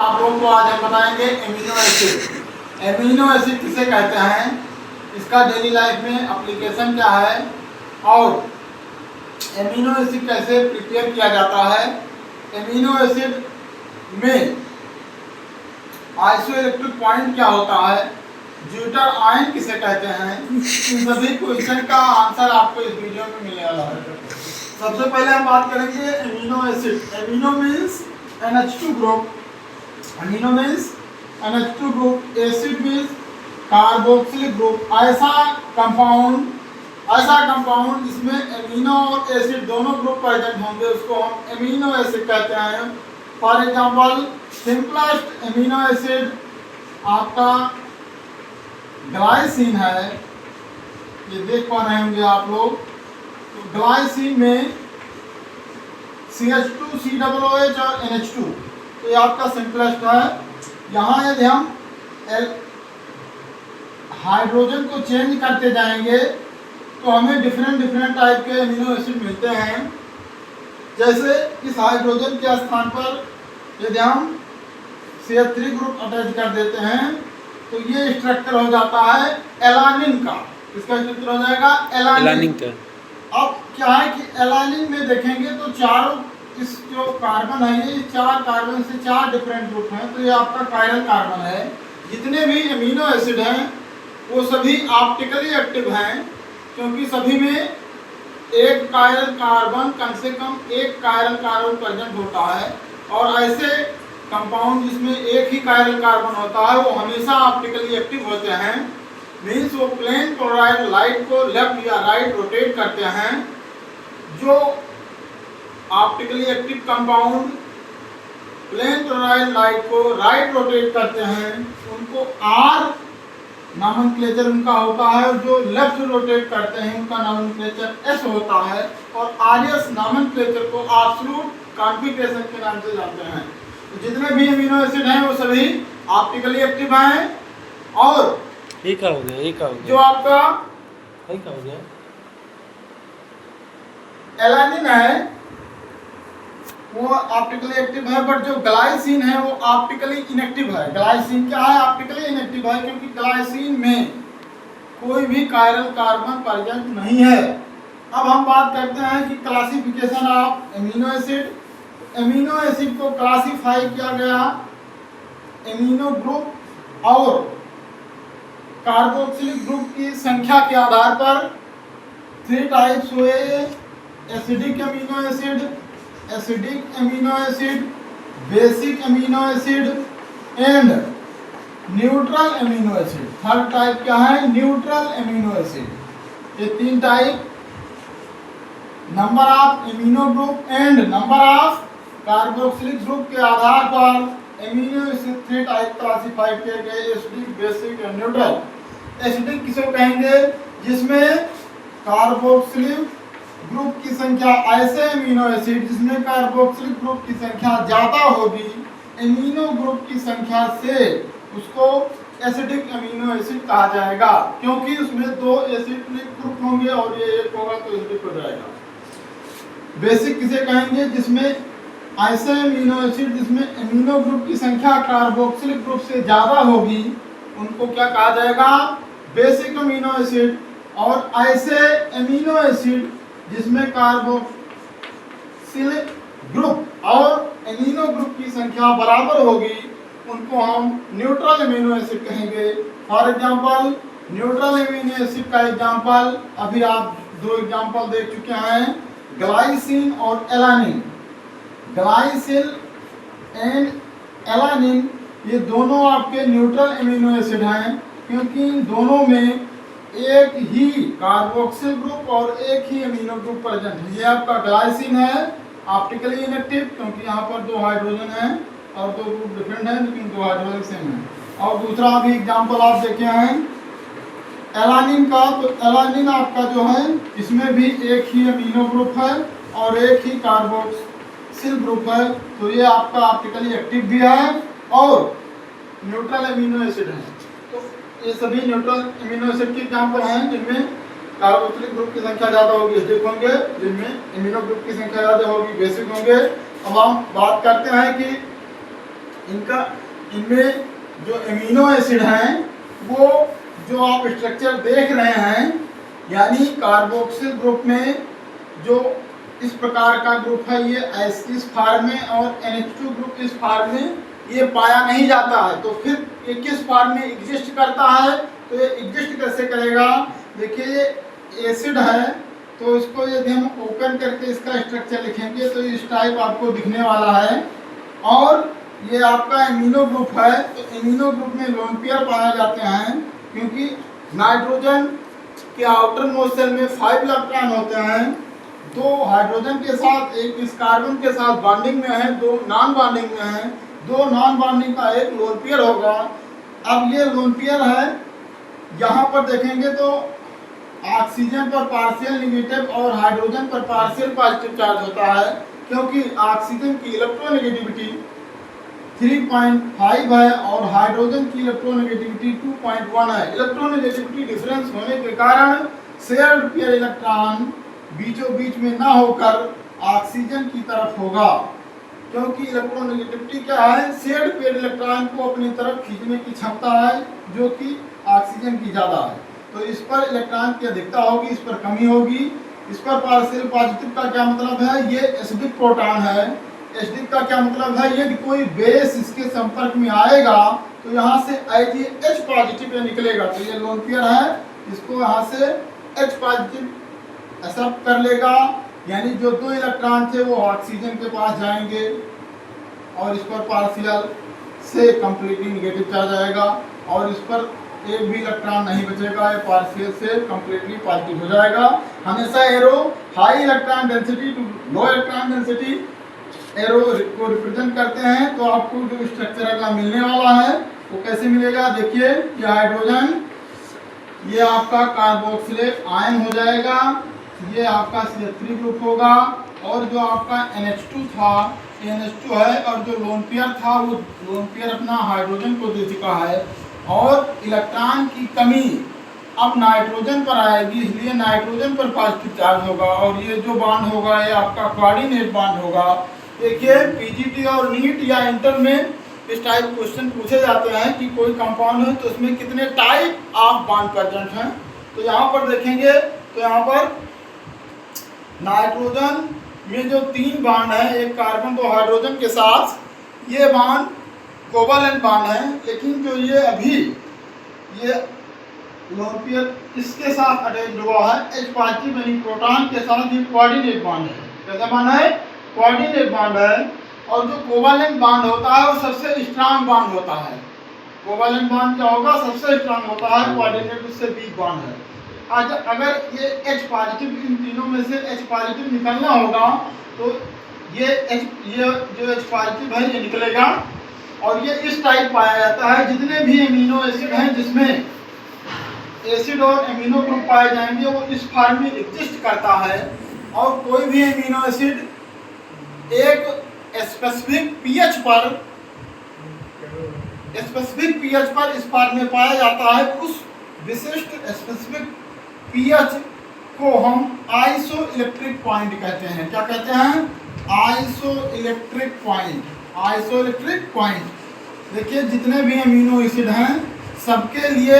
आप लोगों को आज हम बताएंगे एमिनो एसिड। एमिनो एसिड किसे कहते हैं, इसका डेली लाइफ में एप्लीकेशन क्या है और एमिनो एसिड कैसे प्रिपेयर किया जाता है। एमिनो एसिड में आइसोइलेक्ट्रिक पॉइंट क्या होता है, ज्यूटर आयन किसे कहते हैं, इन सभी क्वेश्चन का आंसर आपको इस वीडियो में मिलने वाला है। सबसे पहले हम बात करेंगे amino acid. Amino means NH2 group, amino means NH2 group, acid means carboxylic group. ऐसा कंपाउंड जिसमें एमिनो और एसिड दोनों ग्रुप प्रेजेंट होंगे उसको हम एमिनो एसिड कहते हैं। For example simplest amino acid आपका ग्लाइसिन है, ये देख पा रहे होंगे आप लोग। तो ग्लाइसिन में CH2 COOH और NH2, तो ये आपका सिंपलेस्ट है। यहाँ यदि हम हाइड्रोजन को चेंज करते जाएंगे तो हमें डिफरेंट टाइप के एमिनो एसिड मिलते हैं। जैसे इस हाइड्रोजन के स्थान पर यदि हम CH3 ग्रुप अटैच कर देते हैं तो ये स्ट्रक्चर हो जाता है एलानिन का। इसका स्ट्रक्चर हो जाएगा एलानिन का। अब क्या है कि एलानिन में देखेंगे तो चारों इस जो कार्बन है ये चार कार्बन से चार डिफरेंट ग्रुप हैं, तो ये आपका कायरल कार्बन है। जितने भी एमिनो एसिड हैं वो सभी ऑप्टिकली एक्टिव हैं, क्योंकि सभी में एक कायरल कार्बन, कम से कम एक कायरल कार्बन प्रेजेंट होता है। और ऐसे कंपाउंड जिसमें एक ही कायरल कार्बन होता है वो हमेशा ऑप्टिकली एक्टिव होते हैं। मीन्स वो प्लेन क्लोराइड लाइट को लेफ्ट या राइट रोटेट करते हैं। जो optically active compound plane polarised light को राइट रोटेट करते हैं उनको R नॉमेनक्लेचर उनका होता है, और जो लेफ्ट रोटेट करते हैं उनका नॉमेनक्लेचर S होता है। और RS नॉमेनक्लेचर को एब्सोल्यूट कॉन्फिगरेशन के नाम से जानते हैं। तो जितने भी एमिनो एसिड हैं वो सभी ऑप्टिकली एक्टिव हैं। और एक हो गया जो आपका एक हो गया एलानिन है वो ऑप्टिकली एक्टिव है, बट जो ग्लाइसिन है वो ऑप्टिकली इनएक्टिव है। ग्लाइसिन क्या है, ऑप्टिकली इनएक्टिव है, क्योंकि ग्लाइसिन में कोई भी कायरल कार्बन प्रेजेंट नहीं है। अब हम बात करते हैं कि classification of amino acid. Amino acid को क्लासिफाई किया गया एमिनो ग्रुप और कार्बोक्सिलिक ग्रुप की संख्या के आधार पर 3 टाइप्स हुए: acidic amino acid, acidic amino acid, basic amino acid and neutral amino acid. Third type क्या है, न्यूट्रल एमिनो एसिड। ये 3 type number of amino group and number of carboxylic group के आधार पर एमिनो एसिड 3 टाइप क्लासिफाई किए गए: acidic, basic and neutral. Acidic किसे कहेंगे, जिसमें कार्बोक्सिलिक ग्रुप की संख्या, ऐसे एमिनो एसिड जिसमें कार्बोक्सिलिक ग्रुप की संख्या ज्यादा होगी एमिनो ग्रुप की संख्या से, उसको एसिडिक एमिनो एसिड कहा जाएगा, क्योंकि उसमें 2 एसिडिक ग्रुप होंगे और ये एक होगा तो एसिडिक हो जाएगा। बेसिक किसे कहेंगे, जिसमें ऐसे एमिनो एसिड जिसमें एमिनो ग्रुप की संख्या कार्बोक्सिलिक ग्रुप से ज्यादा होगी उनको क्या कहा जाएगा, बेसिक एमिनो एसिड। और ऐसे एमिनो एसिड जिसमें कार्बोक्सिलिक ग्रुप और एमिनो ग्रुप की संख्या बराबर होगी उनको हम न्यूट्रल एमिनो एसिड कहेंगे। For example neutral amino acid का एग्जांपल अभी आप 2 एग्जांपल देख चुके हैं, ग्लाइसिन और एलानिन। ग्लाइसिन एंड एलानिन ये दोनों आपके न्यूट्रल एमिनो एसिड हैं, क्योंकि इन दोनों में एक ही कार्बोक्सिल ग्रुप और एक ही एमिनो ग्रुप प्रेजेंट है। ये आपका ग्लाइसिन है ऑप्टिकली इनएक्टिव, क्योंकि यहाँ पर 2 हाइड्रोजन हैं और 2 ग्रुप डिफरेंट हैं लेकिन 2 हाइड्रोजन सेम है। और दूसरा अभी एग्जांपल आप देखे हैं एलानिन का, तो एलानिन आपका जो है इसमें भी एक ही एमिनो ग्रुप है और एक ही कार्बोक्सिल ग्रुप है, तो ये आपका ऑप्टिकली एक्टिव भी है और न्यूट्रल एमिनो एसिड है। तो ये सभी न्यूट्रल एमिनो एसिड के एग्जांपल हैं जिनमें कार्बोक्सिलिक ग्रुप की संख्या ज़्यादा होगी एसिडिक होंगे, जिनमें एमिनो ग्रुप की संख्या ज़्यादा होगी बेसिक होंगे। अब हम बात करते हैं कि इनमें जो एमिनो एसिड हैं वो जो आप स्ट्रक्चर देख रहे हैं, यानी कार्बोक्सिल ग्रुप में जो इस प्रकार का ग्रुप है ये इस फॉर्म में, और NH2 ग्रुप इस फॉर्म में ये पाया नहीं जाता है। तो फिर ये किस फॉर्म में एग्जिस्ट करता है? तो ये एग्जिस्ट कैसे करेगा? देखिए ये एसिड है, तो इसको यदि हम ओपन करके इसका स्ट्रक्चर लिखेंगे तो इस टाइप आपको दिखने वाला है। और ये आपका एमिनो ग्रुप है, तो एमिनो ग्रुप में लोन पेयर पाए जाते हैं, क्योंकि नाइट्रोजन के आउटर मोस्ट शेल में 5 इलेक्ट्रॉन होते हैं। 2 हाइड्रोजन के साथ, एक इस कार्बन के साथ बॉन्डिंग में है, 2 नॉन बॉन्डिंग में है, 2 नॉन बॉन्डिंग का एक लोन पेयर होगा। अब ये लोन पेयर है, यहाँ पर देखेंगे तो ऑक्सीजन पर पार्शियल नेगेटिव और हाइड्रोजन पर पार्शियल पॉजिटिव चार्ज होता है, क्योंकि ऑक्सीजन की इलेक्ट्रोनेगेटिविटी 3.5 है और हाइड्रोजन की इलेक्ट्रोनेगेटिविटी 2.1 है। इलेक्ट्रोनेगेटिविटी डिफरेंस होने के कारण शेयर्ड पेयर इलेक्ट्रॉन बीचों बीच में ना होकर ऑक्सीजन की तरफ होगा, क्योंकि इलेक्ट्रोनेगेटिविटी क्या है? शेयर्ड पेयर इलेक्ट्रॉन को अपनी तरफ खींचने की क्षमता है, जो कि ऑक्सीजन की ज़्यादा है। तो इस पर इलेक्ट्रॉन की अधिकता होगी, इस पर कमी होगी। इस पर पार्शियल पॉजिटिव का क्या मतलब है? ये एसिडिक प्रोटॉन है। एसिडिक का क्या मतलब है? यदि कोई बेस इसके संपर्क में आएगा तो यहाँ से H पॉजिटिव निकलेगा, तो ये लोन पेयर है, इसको यहाँ से H पॉजिटिव एक्सेप्ट कर लेगा, यानी जो 2 इलेक्ट्रॉन थे वो ऑक्सीजन के पास जाएंगे और इस पर पार्शियल से कंप्लीटली नेगेटिव चार्ज आएगा, और इस पर एक भी इलेक्ट्रॉन नहीं बचेगा, ये पार्शियल से कंप्लीटली पॉजिटिव हो जाएगा। हमेशा arrow high electron density to low electron density arrow को रिप्रेजेंट करते हैं। तो आपको जो स्ट्रक्चर अगला मिलने वाला है वो कैसे मिलेगा? देखिए ये हाइड्रोजन, ये आपका कार्बोक्सिलेट आयन हो जाएगा, ये आपका CH3 ग्रुप होगा, और जो आपका NH2 था, NH2 है, और जो लोन पेयर था वो लोन पेयर अपना हाइड्रोजन को दे चुका है, और इलेक्ट्रॉन की कमी अब नाइट्रोजन पर आएगी, इसलिए नाइट्रोजन पर पॉजिटिव चार्ज होगा, और ये जो बॉन्ड होगा ये आपका कोऑर्डिनेट बॉन्ड होगा। देखिए PGT और नीट या इंटर में इस टाइप क्वेश्चन पूछे जाते हैं कि कोई कंपाउंड है तो उसमें कितने टाइप ऑफ बॉन्ड प्रेजेंट हैं। तो यहाँ पर देखेंगे तो यहाँ पर नाइट्रोजन में जो 3 बॉन्ड है, एक कार्बन 2 हाइड्रोजन के साथ, ये बॉन्ड कोवैलेंट बॉन्ड है, लेकिन जो ये अभी ये लोन पेयर इसके साथ अटैच हुआ है H पॉजिटिव यानी प्रोटॉन के साथ, ये कोऑर्डिनेट बॉन्ड है। कैसा बॉन्ड है? कोऑर्डिनेट बॉन्ड है। और जो कोवैलेंट बॉन्ड होता है वो सबसे स्ट्रांग बॉन्ड होता है। कोवैलेंट बॉन्ड क्या होगा? सबसे स्ट्रांग होता है, कोऑर्डिनेट उससे वीक बॉन्ड है। आज अगर ये H पॉजिटिव, इन तीनों में से H पॉजिटिव निकलना होगा तो ये जो H पॉजिटिव है ये निकलेगा, और ये इस टाइप पाया जाता है। जितने भी एमिनो एसिड हैं जिसमें एसिड और एमिनो ग्रुप पाए जाएंगे वो इस फॉर्म में एग्जिस्ट करता है, और कोई भी एमिनो एसिड एक स्पेसिफिक पीएच पर इस फॉर्म में पाया जाता है। उस विशिष्ट स्पेसिफिक पीएच को हम आइसोइलेक्ट्रिक पॉइंट कहते हैं। क्या कहते हैं? Isoelectric point. Isoelectric point. देखिए जितने भी एमिनो एसिड हैं सबके लिए